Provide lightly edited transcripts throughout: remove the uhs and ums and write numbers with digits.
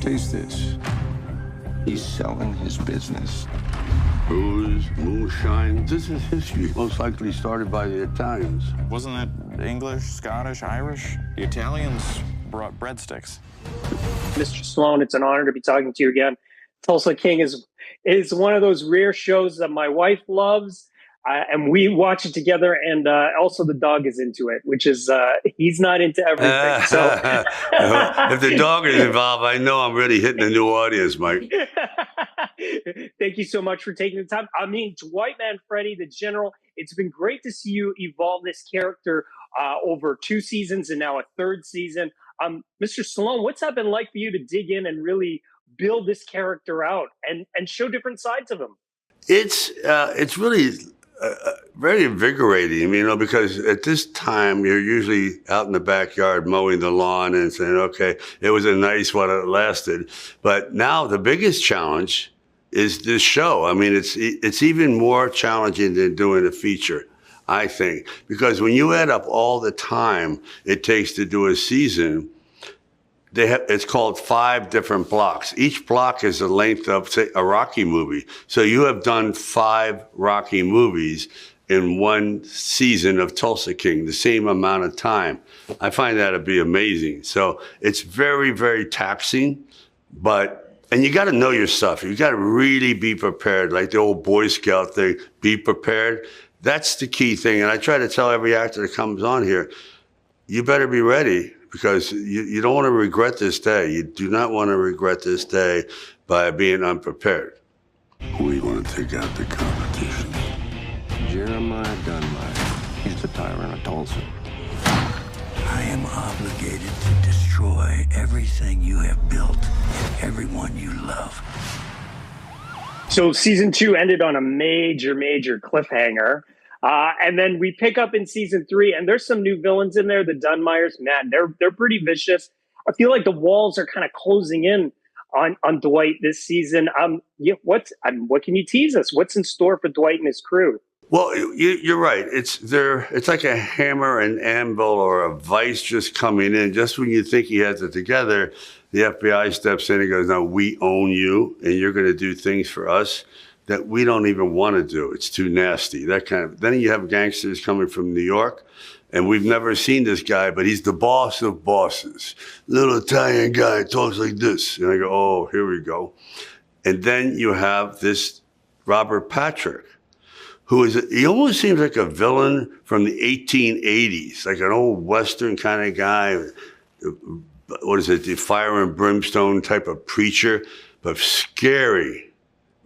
Taste this. He's selling his business. Booze, moonshine. This is history, most likely started by the Italians. Wasn't it English, Scottish, Irish? The Italians brought breadsticks. Mr. Stallone, it's an honor to be talking to you again. Tulsa King is one of those rare shows that my wife loves, and we watch it together. And also, the dog is into it, which is he's not into everything. So, if the dog is involved, I know I'm really hitting a new audience, Mike. Thank you so much for taking the time. I mean, Dwight Manfredi, the general. It's been great to see you evolve this character over 2 seasons and now a 3rd season. Mr. Stallone, what's that been like for you to dig in and really build this character out and show different sides of him? It's really very invigorating, because at this time you're usually out in the backyard mowing the lawn and saying, okay, it was a nice while it lasted. But now the biggest challenge is this show. It's even more challenging than doing a feature, I think, because when you add up all the time it takes to do a season, it's called 5 different blocks. Each block is the length of, say, a Rocky movie. So you have done 5 Rocky movies in 1 season of Tulsa King, the same amount of time. I find that to be amazing. So it's very, very taxing, and you got to know your stuff. You got to really be prepared, like the old Boy Scout thing, be prepared. That's the key thing. And I try to tell every actor that comes on here, you better be ready, because you don't want to regret this day. You do not want to regret this day by being unprepared. We want to take out the competition. Jeremiah Dunlap. He's the tyrant of Tulsa. I am obligated to destroy everything you have built and everyone you love. So season 2 ended on a major, major cliffhanger. And then we pick up in season 3, and there's some new villains in there. The Dunmeyers, man, they're pretty vicious. I feel like the walls are kind of closing in on Dwight this season. What can you tease us? What's in store for Dwight and his crew? Well, you're right. It's like a hammer and anvil or a vice just coming in. Just when you think he has it together, the FBI steps in and goes, "No, we own you, and you're going to do things for us that we don't even want to do. It's too nasty." That kind of. Then you have gangsters coming from New York, and we've never seen this guy, but he's the boss of bosses. Little Italian guy talks like this, and I go, "Oh, here we go." And then you have this Robert Patrick, he almost seems like a villain from the 1880s, like an old Western kind of guy. What is it? The fire and brimstone type of preacher, but scary.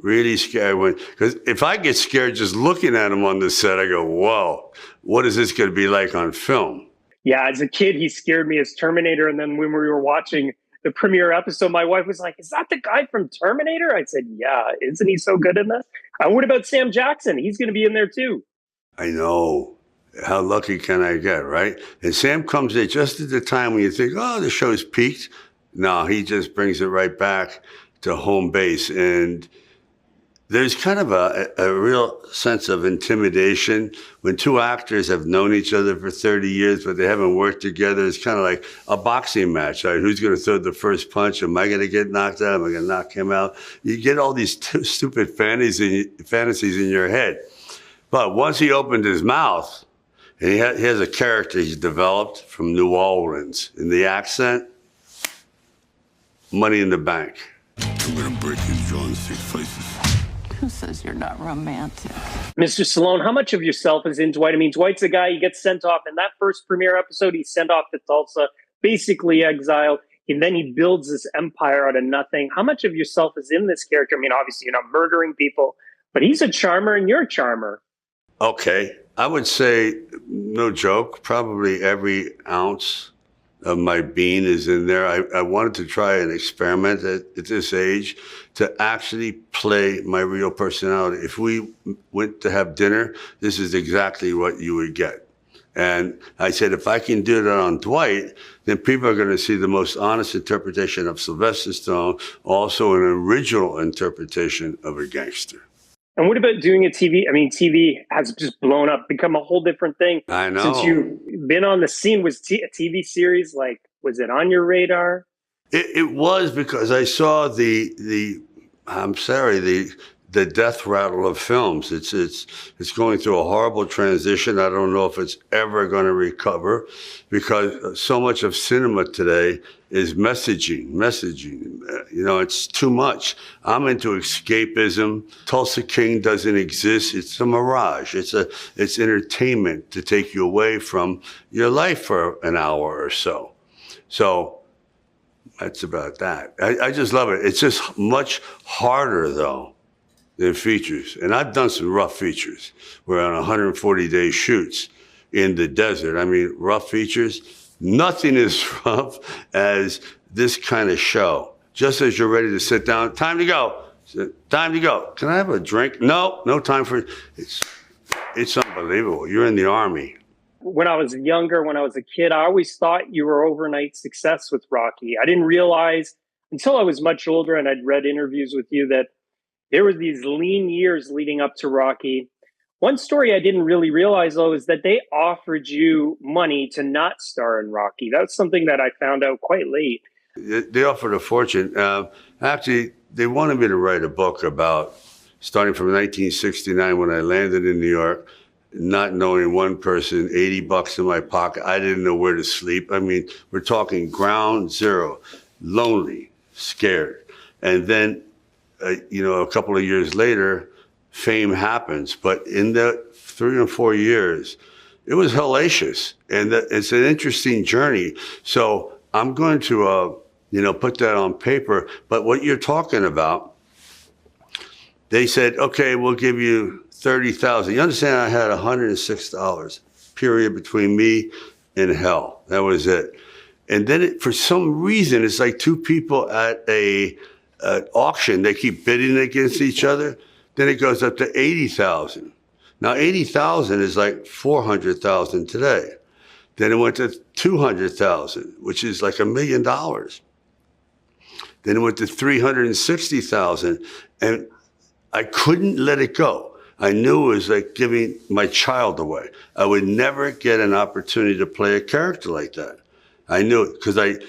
Really scary. Because if I get scared just looking at him on the set, I go, whoa, what is this going to be like on film? Yeah, as a kid, he scared me as Terminator. And then when we were watching the premiere episode, my wife was like, "Is that the guy from Terminator?" I said, "Yeah, isn't he so good in this?" What about Sam Jackson? He's going to be in there too. I know. How lucky can I get, right? And Sam comes in just at the time when you think, oh, the show's peaked. No, he just brings it right back to home base. And there's kind of a real sense of intimidation when 2 actors have known each other for 30 years, but they haven't worked together. It's kind of like a boxing match, right? Who's going to throw the first punch? Am I going to get knocked out? Am I going to knock him out? You get all these stupid fantasies in your head. But once he opened his mouth, and he has a character he's developed from New Orleans, in the accent, money in the bank. I'm going to break his jaw in 6 places. Who says you're not romantic? Mr. Stallone, how much of yourself is in Dwight? I mean, Dwight's a guy, he gets sent off. In that first premiere episode, he's sent off to Tulsa, basically exiled. And then he builds this empire out of nothing. How much of yourself is in this character? I mean, obviously, you're not murdering people, but he's a charmer and you're a charmer. Okay. I would say, no joke, probably every ounce of my being is in there. I wanted to try an experiment at this age to actually play my real personality. If we went to have dinner, this is exactly what you would get. And I said, if I can do that on Dwight, then people are going to see the most honest interpretation of Sylvester Stallone, also an original interpretation of a gangster. And what about doing a TV? I mean, TV has just blown up, become a whole different thing. I know. Since you've been on the scene, was a TV series, like, was it on your radar? It was because I saw the death rattle of films. It's going through a horrible transition. I don't know if it's ever going to recover, because so much of cinema today is messaging. You know, it's too much. I'm into escapism. Tulsa King doesn't exist. It's a mirage. It's entertainment to take you away from your life for an hour or so. So that's about that. I just love it. It's just much harder, though, than features. And I've done some rough features. We're on 140-day shoots in the desert. I mean, rough features. Nothing as rough as this kind of show. Just as you're ready to sit down, time to go. Time to go. Can I have a drink? No time for it. It's unbelievable. You're in the Army. When I was younger, when I was a kid, I always thought you were overnight success with Rocky. I didn't realize until I was much older and I'd read interviews with you that there were these lean years leading up to Rocky. One story I didn't really realize, though, is that they offered you money to not star in Rocky. That's something that I found out quite late. They offered a fortune. Actually, they wanted me to write a book about starting from 1969 when I landed in New York, not knowing one person, $80 in my pocket. I didn't know where to sleep. I mean, we're talking ground zero, lonely, scared. And then, a couple of years later, fame happens. But in the 3 or 4 years, it was hellacious. And it's an interesting journey. So I'm going to, put that on paper. But what you're talking about, they said, okay, we'll give you $30,000. You understand, I had $106, period, between me and hell. That was it. And then for some reason, it's like two people at an auction. They keep bidding against each other. Then it goes up to $80,000. Now, $80,000 is like $400,000 today. Then it went to $200,000, which is like $1 million. Then it went to $360,000, and I couldn't let it go. I knew it was like giving my child away. I would never get an opportunity to play a character like that. I knew it because I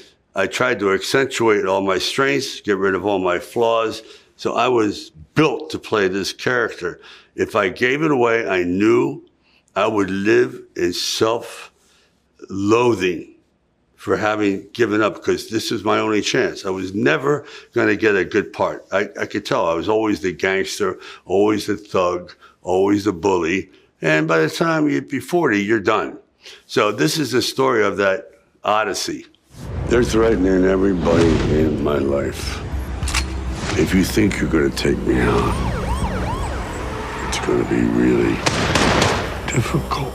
tried to accentuate all my strengths, get rid of all my flaws. So I was built to play this character. If I gave it away, I knew I would live in self-loathing for having given up, because this is my only chance. I was never going to get a good part. I could tell. I was always the gangster, always the thug, always the bully. And by the time you'd be 40, you're done. So this is the story of that odyssey. They're threatening everybody in my life. If you think you're going to take me out, it's going to be really difficult.